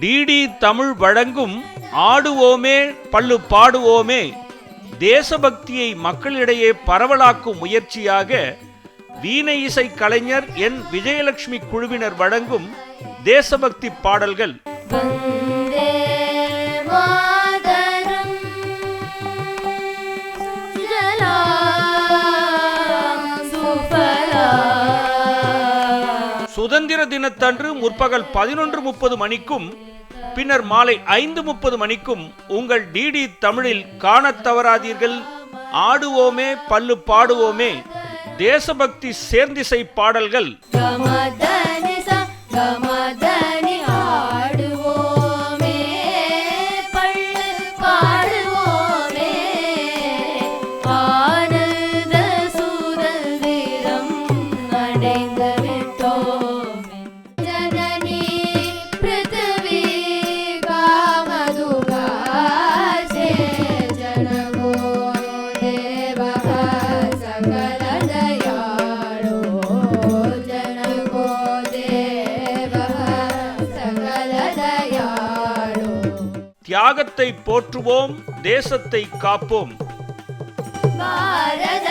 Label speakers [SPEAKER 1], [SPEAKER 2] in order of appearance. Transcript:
[SPEAKER 1] DD Tamil வழங்கும் ஆடுவோமே பள்ளு பாடுவோமே தேசபக்தியை மக்களிடையே பரவலாக்கும் முயற்சியாக வீணை இசை கலைஞர் என் விஜயலட்சுமி குழுவினர் வழங்கும் தேசபக்தி பாடல்கள். சுதந்திர தினத்தன்று முற்பகல் 11:30 மணிக்கும் பின்னர் மாலை 5:30 மணிக்கும் உங்கள் டிடி தமிழில் காணத் தவறாதீர்கள். ஆடுவோமே பள்ளு பாடுவோமே தேசபக்தி சேர்ந்திசை பாடல்கள். தியாகத்தை போற்றுவோம், தேசத்தை காப்போம். பாரத